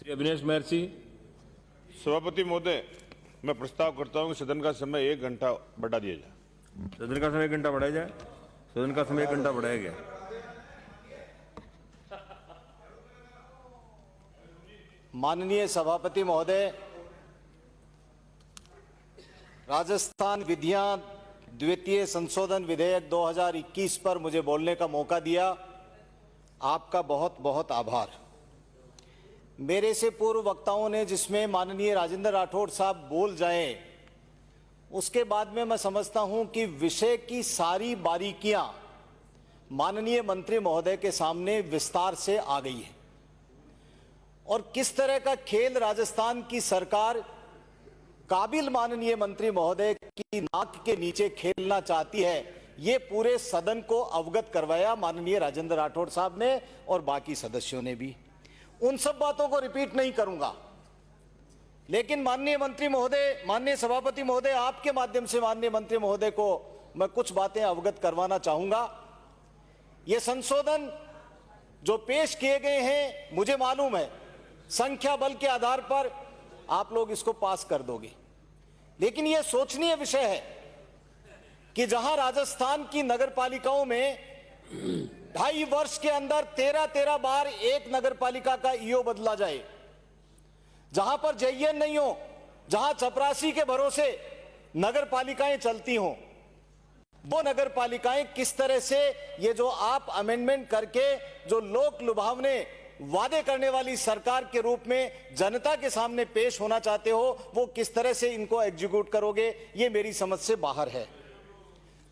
अविनेश महर्षि। सभापति महोदय, मैं प्रस्ताव करता हूं कि सदन का समय 1 घंटा बढ़ा दिया जाए। सदन का समय 1 घंटा बढ़ाया जाए। सदन का समय 1 घंटा बढ़ाया गया। माननीय सभापति महोदय, राजस्थान विधियां द्वितीय संशोधन विधेयक 2021 पर मुझे बोलने का मौका दिया, आपका बहुत बहुत आभार। मेरे से पूर्व वक्ताओं ने जिसमें माननीय राजेंद्र राठौड़ साहब बोल जाएं, उसके बाद में मैं समझता हूं कि विषय की सारी बारीकियां माननीय मंत्री महोदय के सामने विस्तार से आ गई है और किस तरह का खेल राजस्थान की सरकार काबिल माननीय मंत्री महोदय की नाक के नीचे खेलना चाहती है, ये पूरे सदन को अवगत करवाया माननीय राजेंद्र राठौड़ साहब ने और बाकी सदस्यों ने भी। उन सब बातों को रिपीट नहीं करूंगा, लेकिन माननीय मंत्री महोदय, माननीय सभापति महोदय, आपके माध्यम से माननीय मंत्री महोदय को मैं कुछ बातें अवगत करवाना चाहूंगा। ये संशोधन जो पेश किए गए हैं, मुझे मालूम है संख्या बल के आधार पर आप लोग इसको पास कर दोगे, लेकिन यह सोचनीय विषय है कि जहां राजस्थान की नगरपालिकाओं में 2.5 वर्ष के अंदर 13 बार एक नगरपालिका का ईओ बदला जाए, जहां पर जेईएन नहीं हो, जहां चपरासी के भरोसे नगरपालिकाएं चलती हों, वो नगरपालिकाएं किस तरह से ये जो आप अमेंडमेंट करके जो लोक लुभावने वादे करने वाली सरकार के रूप में जनता के सामने पेश होना चाहते हो, वो किस तरह से इनको एग्जीक्यूट करोगे, ये मेरी समझ से बाहर है।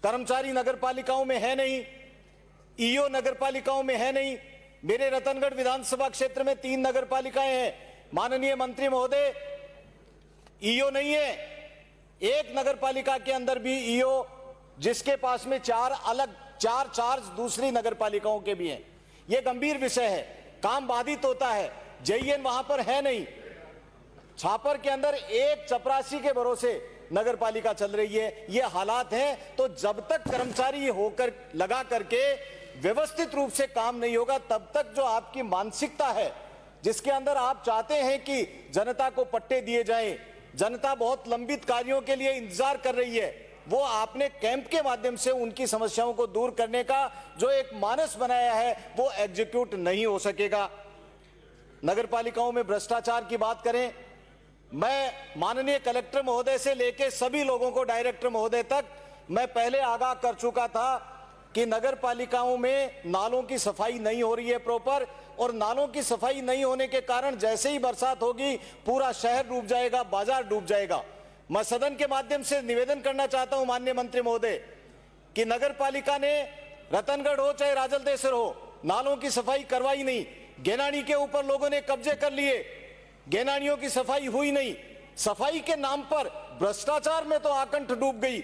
कर्मचारी नगरपालिकाओं में है नहीं, ईओ नगरपालिकाओं में है नहीं। मेरे रतनगढ़ विधानसभा क्षेत्र में 3 नगरपालिकाएं हैं, माननीय मंत्री महोदय, ईओ नहीं है। एक नगरपालिका के अंदर भी ईओ, जिसके पास में 4 चार्ज दूसरी नगरपालिकाओं के भी हैं। यह गंभीर विषय है, काम बाधित होता है, जेईएन वहां पर है नहीं। छापर के अंदर एक चपरासी के भरोसे नगरपालिका चल रही है, ये हालात हैं। तो जब तक कर्मचारी होकर लगा करके व्यवस्थित रूप से काम नहीं होगा, तब तक जो आपकी मानसिकता है, जिसके अंदर आप चाहते हैं कि जनता को पट्टे दिए जाएं, जनता बहुत लंबित कार्यों के लिए इंतजार कर रही है, वो आपने कैंप के माध्यम से उनकी समस्याओं को दूर करने का जो एक मानस बनाया है, वो एग्जीक्यूट नहीं हो सकेगा। नगरपालिकाओं में भ्रष्टाचार की बात करें, मैं माननीय कलेक्टर महोदय से लेकर सभी लोगों को, डायरेक्टर महोदय तक, मैं पहले आगाह कर चुका था कि नगरपालिकाओं में नालों की सफाई नहीं हो रही है प्रॉपर, और नालों की सफाई नहीं होने के कारण जैसे ही बरसात होगी पूरा शहर डूब जाएगा, बाजार डूब जाएगा। मैं सदन के माध्यम से निवेदन करना चाहता हूं माननीय मंत्री महोदय कि नगरपालिका ने रतनगढ़ हो चाहे राजलदेसर हो, नालों की सफाई करवाई नहीं। गेनानी के ऊपर लोगों ने कब्जे कर लिए, गेनानियों की सफाई हुई नहीं। सफाई के नाम पर भ्रष्टाचार में तो आकंठ डूब गई,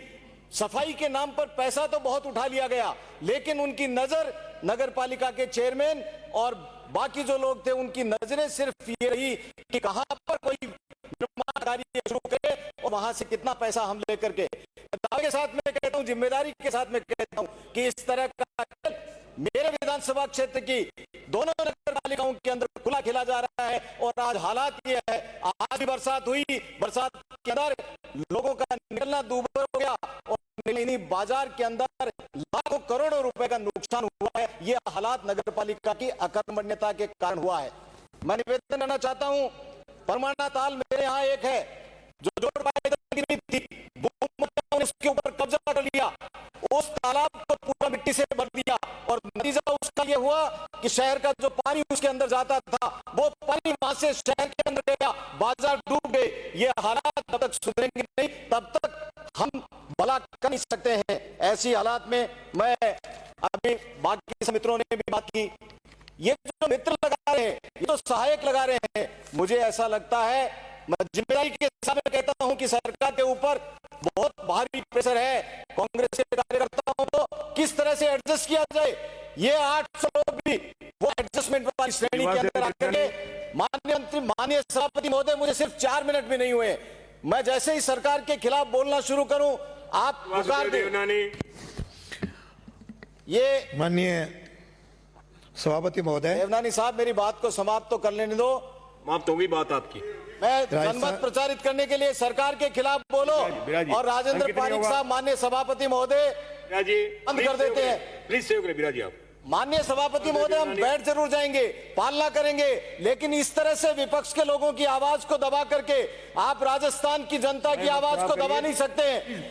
सफाई के नाम पर पैसा तो बहुत उठा लिया गया, लेकिन उनकी नजर नगरपालिका के चेयरमैन और बाकी जो लोग थे, उनकी नजरें सिर्फ ये रही कि कहां पर कोई निर्माण कार्य शुरू करे और वहां से कितना पैसा हम लेकर के। दावे के साथ मैं कहता हूं, जिम्मेदारी के साथ मैं कहता हूं कि इस तरह का मेरे विधानसभा क्षेत्र की दोनों नगरपालिकाओं के अंदर खुला खेला जा रहा है। और आज हालात ये है, आज भी बरसात हुई, बरसात के अंदर लोगों का निकलना दूभर हो गया और बाजार के अंदर लाखों करोड़ों रुपए का नुकसान हुआ है। ये हालात नगरपालिका की अकर्मण्यता के कारण हुआ है। मैं निवेदन करना चाहता हूं, परमाणा ताल मेरे यहाँ एक है जो जोड़ पाए थी, उसके ऊपर कब्जा कर लिया, उस तालाब को पूरा मिट्टी से भर दिया और नतीजा उसका ये हुआ कि शहर का जो पानी उसके अंदर जाता था, वो पानी वहां से शहर के अंदर गया, बाजार डूब गए। ये हालात तब तक सुधरेंगे नहीं, तब तक हम भला कर नहीं सकते हैं। ऐसी हालात में मैं, अभी बाकी मित्रों ने भी बात की, ये जो मित्र लगा रहे हैं, ये तो सहायक लगा रहे हैं। मुझे ऐसा लगता है, मैं जिम्मेदारी के साथ में कहता हूं कि सरकार के ऊपर बहुत भारी प्रेशर है। कांग्रेस के कार्यकर्ताओं को किस तरह से एडजस्ट किया जाए, ये 800 लोग भी वो एडजस्टमेंट वाली श्रेणी के अंदर आकर के, माननीय मंत्री, माननीय सभापति महोदय, मुझे सिर्फ 4 मिनट भी नहीं हुए, मैं जैसे ही सरकार के खिलाफ बोलना शुरू करूं, आप पुकार दें। ये माननीय सभापति महोदय, देवनानी साहब, मेरी बात को समाप्त तो कर लेने दो। समाप्त होगी बात आपकी। मैं जनमत प्रचारित करने के लिए सरकार के खिलाफ बोलो बिराजी, और राजेंद्र अंकित नहीं पारिक होगा। साहब माननीय सभापति महोदय बिराजी बंद कर देते हैं। प्लीज सेव करें बिराजी आप। माननीय सभापति महोदय, हम बैठ जरूर जाएंगे, पालना करेंगे, लेकिन इस तरह से विपक्ष के लोगों की आवाज को दबा करके आप राजस्थान की जनता की आवाज को दबा नहीं सकते हैं।